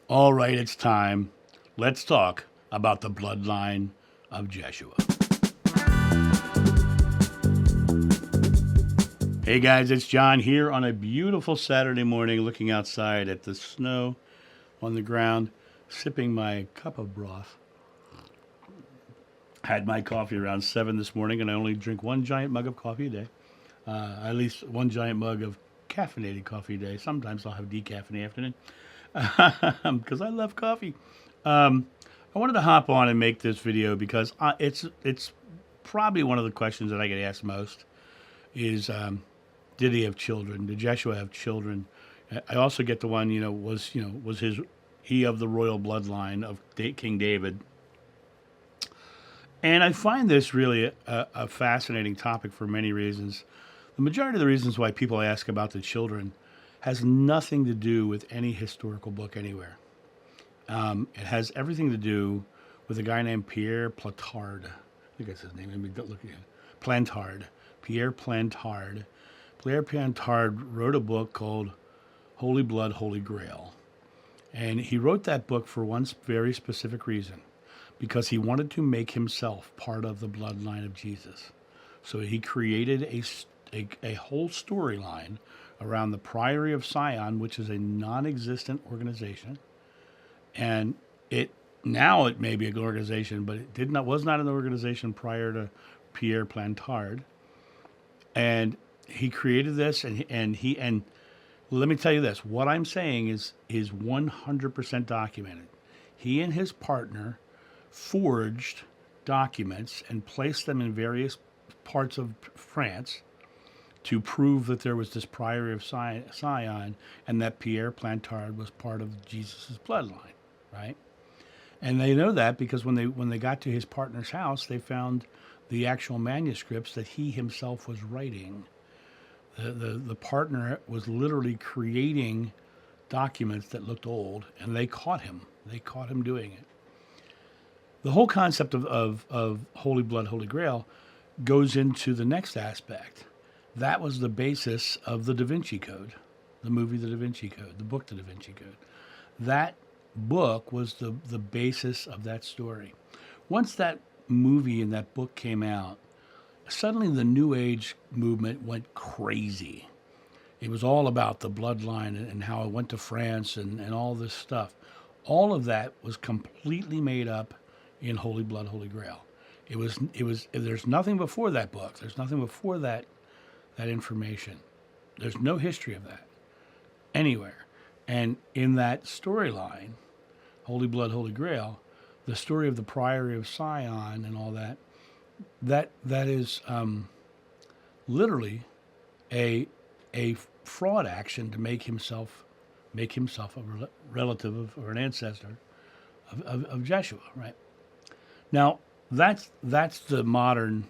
All right, it's time. Let's talk about the bloodline of Jeshua. Hey guys, it's John here on a beautiful Saturday morning looking outside at the snow on the ground, sipping my cup of broth. Had my coffee around 7 this morning, and I only drink one giant mug of coffee a day. At least one giant mug of caffeinated coffee a day. Sometimes I'll have decaf in the afternoon because I love coffee. I wanted to hop on and make this video because it's probably one of the questions that I get asked most is did he have children? Did Jeshua have children? I also get the one was he of the royal bloodline of King David? And I find this really a fascinating topic for many reasons. The majority of the reasons why people ask about the children has nothing to do with any historical book anywhere. It has everything to do with a guy named Pierre Plantard. I think that's his name. Let me look at it. Plantard. Pierre Plantard. Pierre Plantard wrote a book called Holy Blood, Holy Grail. And he wrote that book for one very specific reason, because he wanted to make himself part of the bloodline of Jesus. So he created a whole storyline around the Priory of Sion, which is a non-existent organization. And it may be an organization, but was not an organization prior to Pierre Plantard. And he created this, and let me tell you this: what I'm saying is 100% documented. He and his partner forged documents and placed them in various parts of France to prove that there was this Priory of Sion and that Pierre Plantard was part of Jesus' bloodline, right? And they know that because when they got to his partner's house, they found the actual manuscripts that he himself was writing. The partner was literally creating documents that looked old, and they caught him. They caught him doing it. The whole concept of Holy Blood, Holy Grail goes into the next aspect. That was the basis of the DaVinci Code, the movie The DaVinci Code, the book The DaVinci Code. That book was the basis of that story. Once that movie and that book came out, suddenly the New Age movement went crazy. It was all about the bloodline and how it went to France and all this stuff. All of that was completely made up in Holy Blood, Holy Grail. There's nothing before that book. There's nothing before that information. There's no history of that anywhere. And in that storyline, Holy Blood, Holy Grail, the story of the Priory of Sion and all that is literally a fraud action to make himself a relative of, or an ancestor of Jeshua, right? Now, that's the modern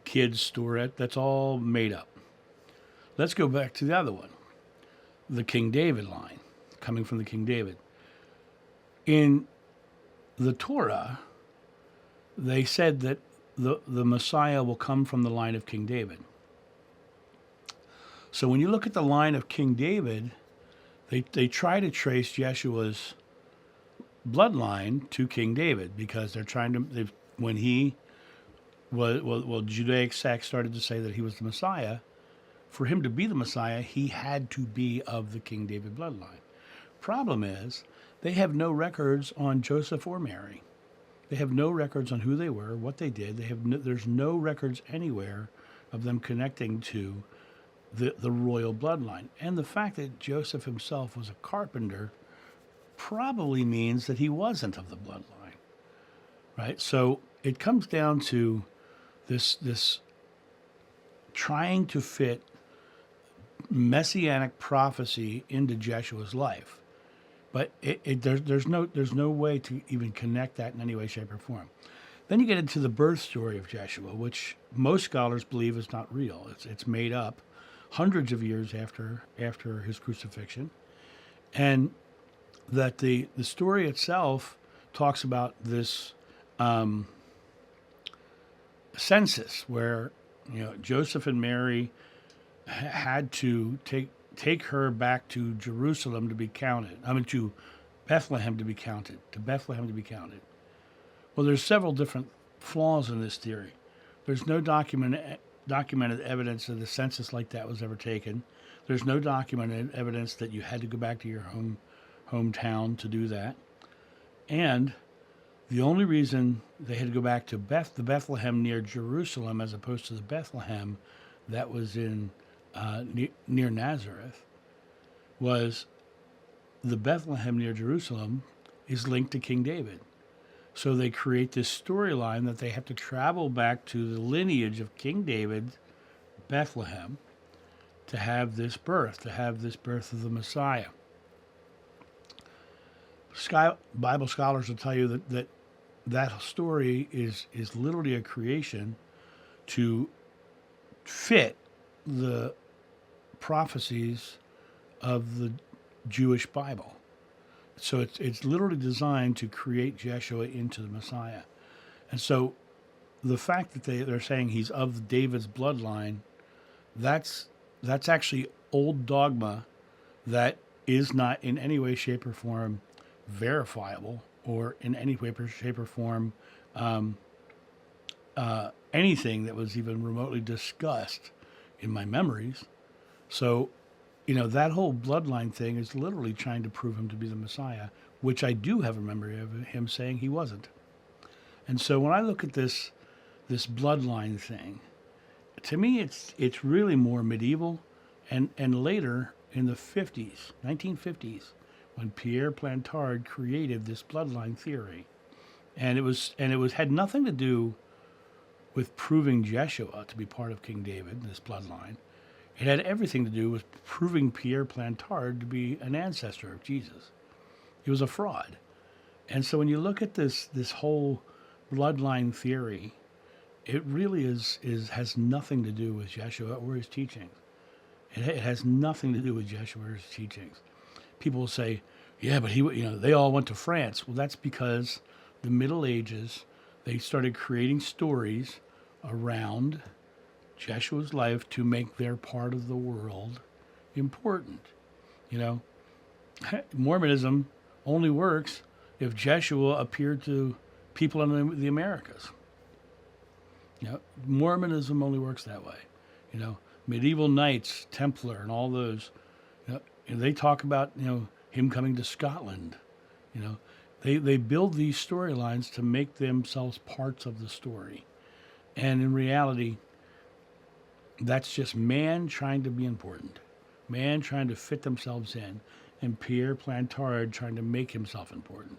kids story. That's all made up. Let's go back to the other one, the King David line, coming from the King David. In the Torah, they said that the Messiah will come from the line of King David. So when you look at the line of King David, they try to trace Yeshua's bloodline to King David because they're trying to, when he Judaic sects started to say that he was the Messiah. For him to be the Messiah, he had to be of the King David bloodline. Problem is, they have no records on Joseph or Mary. They have no records on who they were, what they did. There's no records anywhere of them connecting to the royal bloodline. And the fact that Joseph himself was a carpenter probably means that he wasn't of the bloodline, right? So it comes down to this trying to fit messianic prophecy into Jeshua's life. But there's no way to even connect that in any way, shape, or form. Then you get into the birth story of Jeshua, which most scholars believe is not real. It's made up hundreds of years after his crucifixion, and that the story itself talks about this census where Joseph and Mary had to take her back to Jerusalem to be counted. To Bethlehem to be counted, Well, there's several different flaws in this theory. There's no documented evidence that a census like that was ever taken. There's no documented evidence that you had to go back to your hometown to do that. And the only reason they had to go back to the Bethlehem near Jerusalem as opposed to the Bethlehem that was in near Nazareth was the Bethlehem near Jerusalem is linked to King David. So they create this storyline that they have to travel back to the lineage of King David, Bethlehem, to have this birth of the Messiah. Bible scholars will tell you that story is literally a creation to fit the prophecies of the Jewish Bible. So it's literally designed to create Jeshua into the Messiah. And so the fact that they're saying he's of David's bloodline, that's actually old dogma that is not in any way, shape, or form verifiable, or in any way, shape, or form anything that was even remotely discussed in my memories. So, that whole bloodline thing is literally trying to prove him to be the Messiah, which I do have a memory of him saying he wasn't. And so when I look at this bloodline thing, to me it's really more medieval and later in the 1950s, when Pierre Plantard created this bloodline theory. And it had nothing to do with proving Jeshua to be part of King David, this bloodline. It had everything to do with proving Pierre Plantard to be an ancestor of Jesus. He was a fraud. And so when you look at this whole bloodline theory, it really has nothing to do with Jeshua or his teachings. It has nothing to do with Jeshua or his teachings. People will say, yeah, but they all went to France. Well, that's because the Middle Ages, they started creating stories around Jeshua's life to make their part of the world important. Mormonism only works if Jeshua appeared to people in the Americas. Mormonism only works that way. Medieval Knights, Templar, and all those. They talk about him coming to Scotland. They build these storylines to make themselves parts of the story, and in reality, that's just man trying to be important, man trying to fit themselves in, and Pierre Plantard trying to make himself important.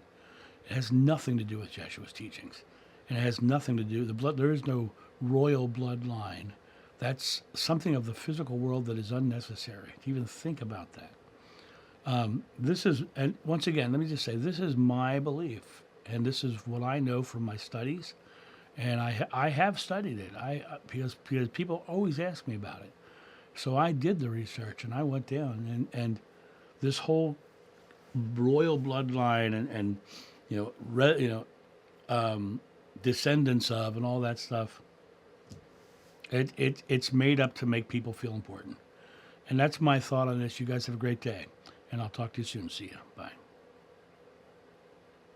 It has nothing to do with Jeshua's teachings, and it has nothing to do. There is no royal bloodline. That's something of the physical world that is unnecessary to even think about that. This is, and once again, let me just say, this is my belief, and this is what I know from my studies. And I have studied it. Because people always ask me about it, so I did the research and I went down and this whole royal bloodline and descendants of and all that stuff. It's made up to make people feel important, and that's my thought on this. You guys have a great day, and I'll talk to you soon. See you. Bye.